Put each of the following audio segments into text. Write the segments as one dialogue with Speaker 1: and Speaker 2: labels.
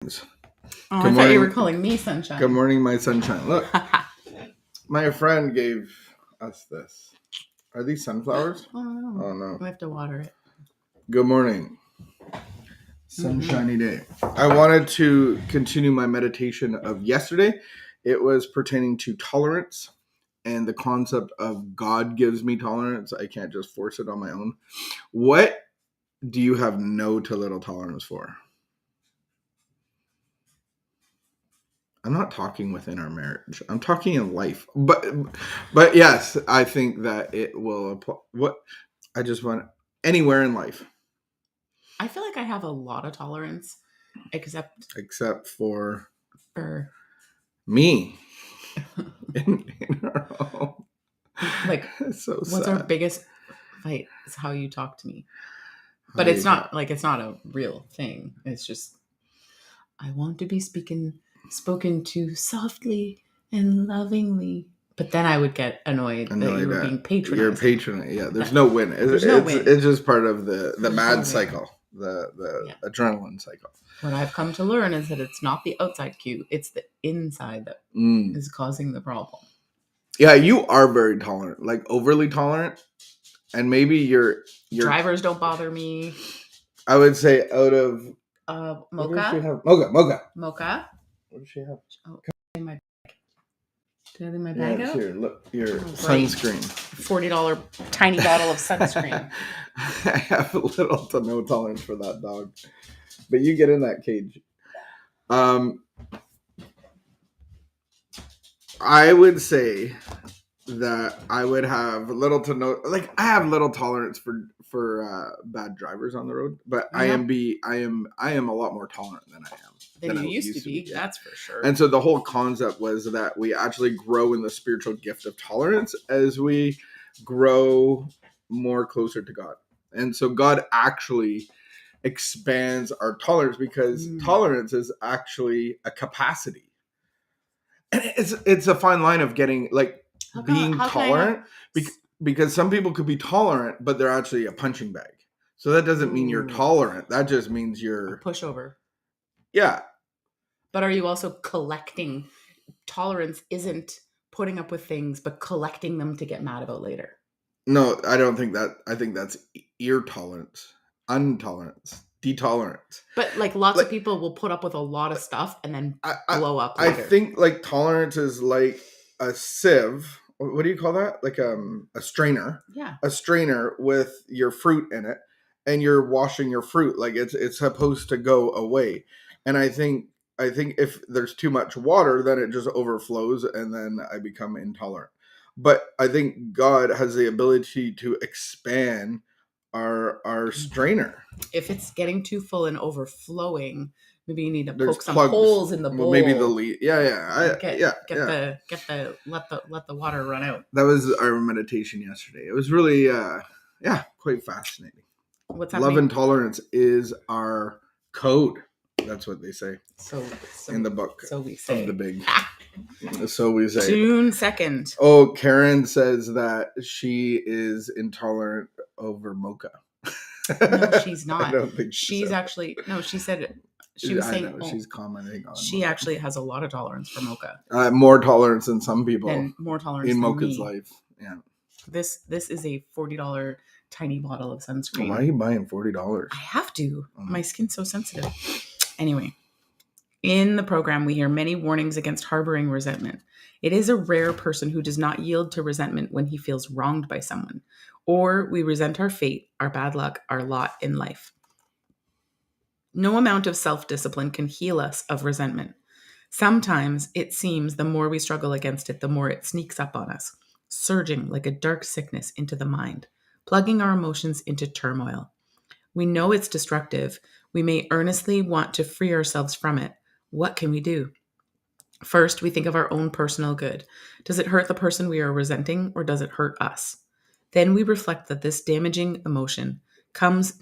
Speaker 1: I thought you were calling me sunshine.
Speaker 2: Good morning, my sunshine. Look, my friend gave us this. Are these sunflowers?
Speaker 1: Oh no.
Speaker 2: Oh no.
Speaker 1: We have to water it.
Speaker 2: Good morning. Sunshiny day. I wanted to continue my meditation of yesterday. It was pertaining to tolerance and the concept of God gives me tolerance. I can't just force it on my own. What do you have no to little tolerance for? I'm not talking within our marriage. I'm talking in life. But yes, I think that it will apply. What I just want anywhere in life.
Speaker 1: I feel like I have a lot of tolerance,
Speaker 2: except for
Speaker 1: me.
Speaker 2: in our home.
Speaker 1: Like,
Speaker 2: so
Speaker 1: what's
Speaker 2: sad.
Speaker 1: our biggest fight is how you talk to me. But it's not a real thing. It's just, I want to be spoken to softly and lovingly. But then I would get annoyed that you were being patronized.
Speaker 2: You're patronizing. Yeah, there's no win. It's just part of the mad cycle, the adrenaline cycle.
Speaker 1: What I've come to learn is that it's not the outside cue, it's the inside that is causing the problem.
Speaker 2: Yeah, you are very tolerant, like overly tolerant. And maybe your
Speaker 1: drivers don't bother me.
Speaker 2: I would say out of
Speaker 1: mocha.
Speaker 2: What does she have? Mocha. What does she have?
Speaker 1: Oh, in my bag. Did I leave my bag out?
Speaker 2: Here, look, your sunscreen.
Speaker 1: $40 tiny bottle of sunscreen.
Speaker 2: I have little to no tolerance for that dog, but you get in that cage. I would say that I would have little to no, like I have little tolerance for bad drivers on the road, but yeah. I am a lot more tolerant than I am.
Speaker 1: Than you used to be, yeah. That's for sure.
Speaker 2: And so the whole concept was that we actually grow in the spiritual gift of tolerance as we grow more closer to God. And so God actually expands our tolerance because tolerance is actually a capacity. And it's a fine line of getting like being tolerant because some people could be tolerant, but they're actually a punching bag. So that doesn't mean you're tolerant. That just means you're
Speaker 1: a pushover.
Speaker 2: Yeah.
Speaker 1: But are you also collecting? Tolerance isn't putting up with things, but collecting them to get mad about later.
Speaker 2: No, I don't think that. I think that's ear tolerance, intolerance, detolerance.
Speaker 1: But like lots of people will put up with a lot of stuff and then blow up later.
Speaker 2: I think like tolerance is like a sieve. What do you call that? Like a strainer.
Speaker 1: Yeah.
Speaker 2: A strainer with your fruit in it, and you're washing your fruit. Like it's supposed to go away. And I think if there's too much water, then it just overflows, and then I become intolerant. But I think God has the ability to expand our strainer.
Speaker 1: If it's getting too full and overflowing, maybe you need to poke some holes in the bowl.
Speaker 2: Maybe the lead. Yeah.
Speaker 1: Let the water run out.
Speaker 2: That was our meditation yesterday. It was really quite fascinating.
Speaker 1: What's happening?
Speaker 2: Love and tolerance is our code. That's what they say.
Speaker 1: So
Speaker 2: in the book.
Speaker 1: So we say.
Speaker 2: Of the big. So we say.
Speaker 1: June 2nd.
Speaker 2: Oh, Karen says that she is intolerant over mocha.
Speaker 1: No, she's not.
Speaker 2: I don't think
Speaker 1: she's actually. No, she said she was saying.
Speaker 2: She's commenting on.
Speaker 1: She
Speaker 2: mocha.
Speaker 1: Actually has a lot of tolerance for mocha.
Speaker 2: More tolerance than some people.
Speaker 1: And more tolerance
Speaker 2: in
Speaker 1: than
Speaker 2: mocha's
Speaker 1: me.
Speaker 2: life. Yeah.
Speaker 1: This is a $40 tiny bottle of sunscreen.
Speaker 2: Why are you buying $40?
Speaker 1: I have to. My skin's so sensitive. Anyway, in the program, we hear many warnings against harboring resentment. It is a rare person who does not yield to resentment when he feels wronged by someone, or we resent our fate, our bad luck, our lot in life. No amount of self-discipline can heal us of resentment. Sometimes it seems the more we struggle against it, the more it sneaks up on us, surging like a dark sickness into the mind, plugging our emotions into turmoil. We know it's destructive. We may earnestly want to free ourselves from it. What can we do? First, we think of our own personal good. Does it hurt the person we are resenting, or does it hurt us? Then we reflect that this damaging emotion comes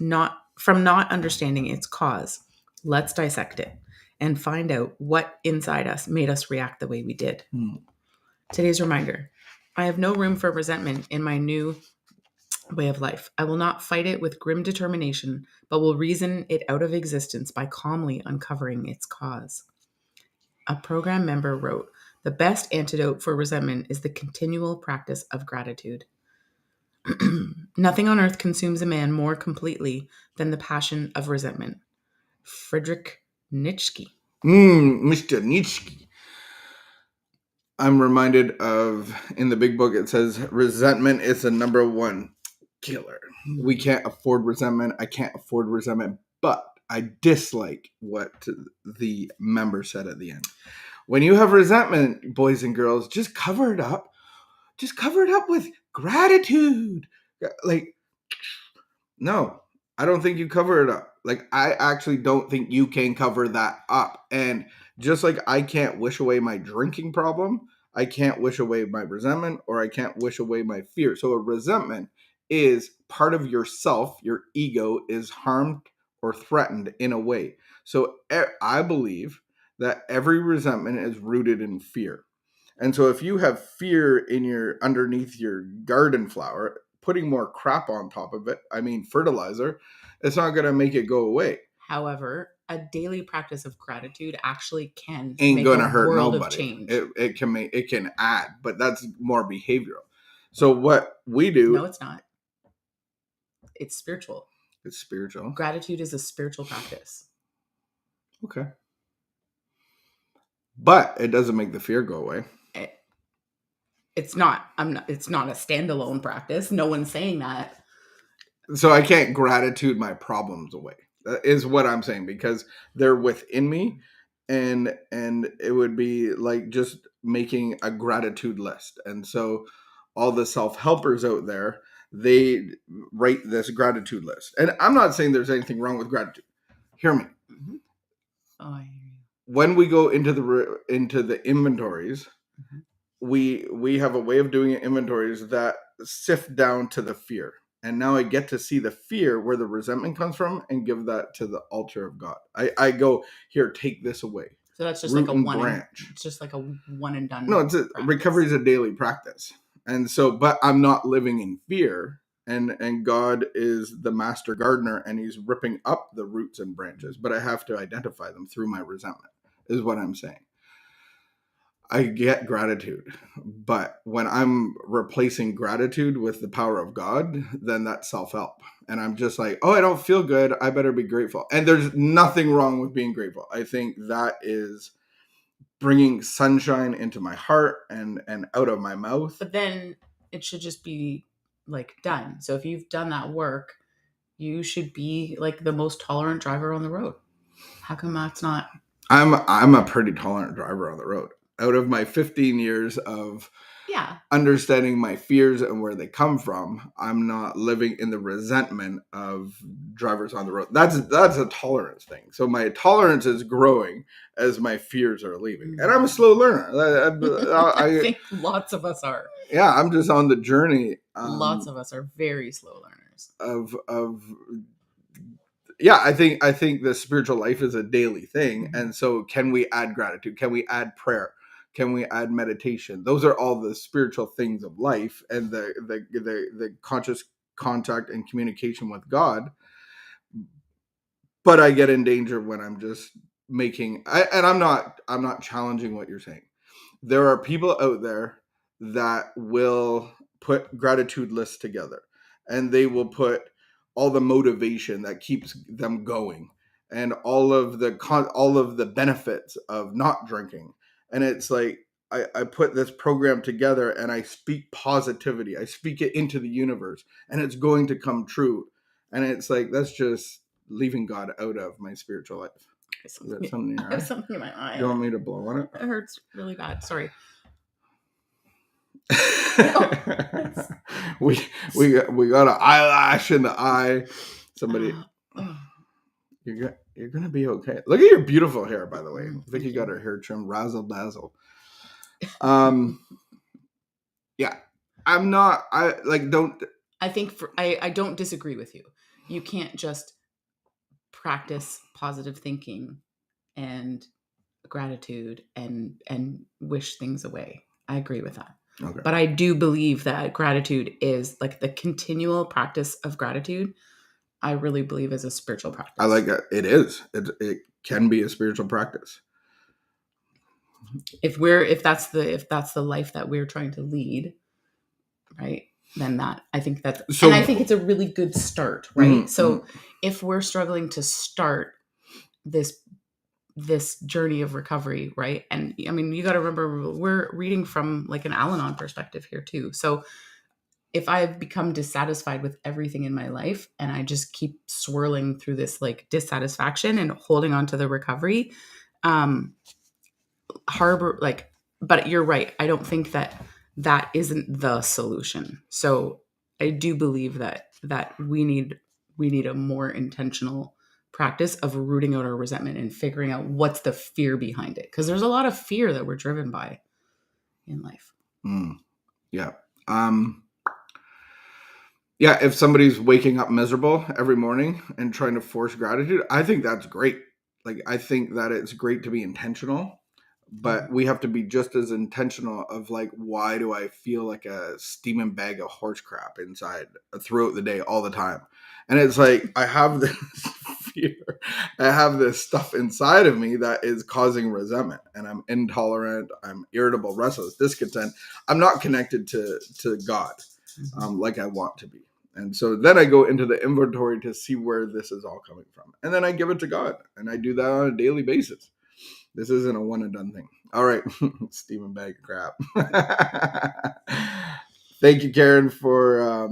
Speaker 1: from not understanding its cause. Let's dissect it and find out what inside us made us react the way we did. Today's reminder: I have no room for resentment in my new way of life. I will not fight it with grim determination, but will reason it out of existence by calmly uncovering its cause. A program member wrote, "The best antidote for resentment is the continual practice of gratitude." Nothing on earth consumes a man more completely than the passion of resentment. Friedrich Nietzsche.
Speaker 2: Mr. Nietzsche. I'm reminded of, in the big book, it says resentment is the number one killer. We can't afford resentment. I can't afford resentment, but I dislike what the member said at the end. When you have resentment, boys and girls, just cover it up. Just cover it up with gratitude. Like, no, I don't think you cover it up. Like, I actually don't think you can cover that up. And just like I can't wish away my drinking problem, I can't wish away my resentment, or I can't wish away my fear. So a resentment is part of yourself. Your ego is harmed or threatened in a way. So I believe that every resentment is rooted in fear. And so if you have fear in your underneath your garden flower, putting more crap on top of it, I mean fertilizer, it's not going to make it go away.
Speaker 1: However, a daily practice of gratitude actually can
Speaker 2: Ain't
Speaker 1: make
Speaker 2: going to
Speaker 1: a
Speaker 2: hurt
Speaker 1: world
Speaker 2: nobody.
Speaker 1: of change.
Speaker 2: It can add, but that's more behavioral. So what we do,
Speaker 1: No, it's not. It's spiritual.
Speaker 2: It's spiritual.
Speaker 1: Gratitude is a spiritual practice.
Speaker 2: Okay. But it doesn't make the fear go away.
Speaker 1: It's not. It's not a standalone practice. No one's saying that.
Speaker 2: So I can't gratitude my problems away. That is what I'm saying, because they're within me, and it would be like just making a gratitude list. And so all the self-helpers out there, they write this gratitude list. And I'm not saying there's anything wrong with gratitude. Hear me.
Speaker 1: Mm-hmm. Oh, I hear you.
Speaker 2: When we go into the inventories,
Speaker 1: Mm-hmm.
Speaker 2: we have a way of doing inventories that sift down to the fear. And now I get to see the fear where the resentment comes from and give that to the altar of God. I go, here, take this away.
Speaker 1: So that's just
Speaker 2: Root
Speaker 1: like a
Speaker 2: and
Speaker 1: one
Speaker 2: branch.
Speaker 1: it's just like a one and done.
Speaker 2: No, recovery is a daily practice. And so, but I'm not living in fear. And God is the master gardener, and he's ripping up the roots and branches, but I have to identify them through my resentment, is what I'm saying. I get gratitude, but when I'm replacing gratitude with the power of God, then that's self-help. And I'm just like, oh, I don't feel good, I better be grateful. And there's nothing wrong with being grateful. I think that is bringing sunshine into my heart and out of my mouth.
Speaker 1: But then it should just be like done. So if you've done that work, you should be like the most tolerant driver on the road. How come that's not?
Speaker 2: I'm a pretty tolerant driver on the road. Out of my 15 years of understanding my fears and where they come from, I'm not living in the resentment of drivers on the road. That's a tolerance thing. So my tolerance is growing as my fears are leaving. And I'm a slow learner.
Speaker 1: I think lots of us are.
Speaker 2: Yeah, I'm just on the journey.
Speaker 1: Lots of us are very slow learners.
Speaker 2: Yeah, I think the spiritual life is a daily thing. Mm-hmm. And so can we add gratitude? Can we add prayer? Can we add meditation? Those are all the spiritual things of life, and the conscious contact and communication with God. But I get in danger when I'm just I'm not challenging what you're saying. There are people out there that will put gratitude lists together, and they will put all the motivation that keeps them going, and all of the benefits of not drinking. And it's like, I put this program together and I speak positivity. I speak it into the universe, and it's going to come true. And it's like, that's just leaving God out of my spiritual life. Is that something in your eye? I have something in my eye. You want me to blow on it?
Speaker 1: It hurts really bad. Sorry.
Speaker 2: we got an eyelash in the eye. Somebody, you're gonna be okay. Look at your beautiful hair, by the way. Vicky got her hair trimmed, razzle dazzle. Yeah, I'm not. I
Speaker 1: don't disagree with you. You can't just practice positive thinking and gratitude and wish things away. I agree with that.
Speaker 2: Okay.
Speaker 1: But I do believe that gratitude is like the continual practice of gratitude. I really believe is a spiritual practice.
Speaker 2: I like that. It is. It can be a spiritual practice.
Speaker 1: If that's the life that we're trying to lead, right? Then I think it's a really good start, right? So if we're struggling to start this journey of recovery, right? And I mean, you got to remember we're reading from like an Al-Anon perspective here too. So if I've become dissatisfied with everything in my life and I just keep swirling through this like dissatisfaction and holding on to the recovery, but you're right. I don't think that isn't the solution. So I do believe that we need a more intentional practice of rooting out our resentment and figuring out what's the fear behind it. Because there's a lot of fear that we're driven by in life.
Speaker 2: Yeah. Yeah, if somebody's waking up miserable every morning and trying to force gratitude, I think that's great. Like, I think that it's great to be intentional, but we have to be just as intentional of like, why do I feel like a steaming bag of horse crap inside throughout the day all the time? And it's like, I have this fear. I have this stuff inside of me that is causing resentment, and I'm intolerant. I'm irritable, restless, discontent. I'm not connected to God like I want to be. And so then I go into the inventory to see where this is all coming from. And then I give it to God. And I do that on a daily basis. This isn't a one and done thing. All right. Steaming bag of crap. Thank you, Karen, for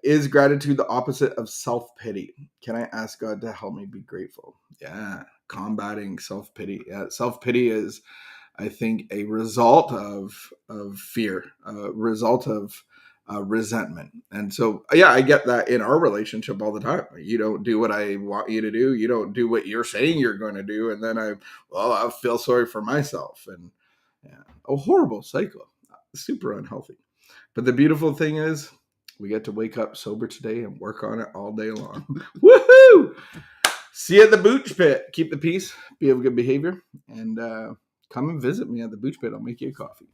Speaker 2: is gratitude the opposite of self-pity? Can I ask God to help me be grateful? Yeah. Combating self-pity. Yeah. Self-pity is, I think, a result of fear, a result of resentment. And so, yeah, I get that in our relationship all the time. You don't do what I want you to do. You don't do what you're saying you're going to do. And then I feel sorry for myself. And yeah, a horrible cycle, super unhealthy. But the beautiful thing is we get to wake up sober today and work on it all day long. Woohoo! See you at the Booch Pit. Keep the peace, be of good behavior, and come and visit me at the Booch Pit. I'll make you a coffee.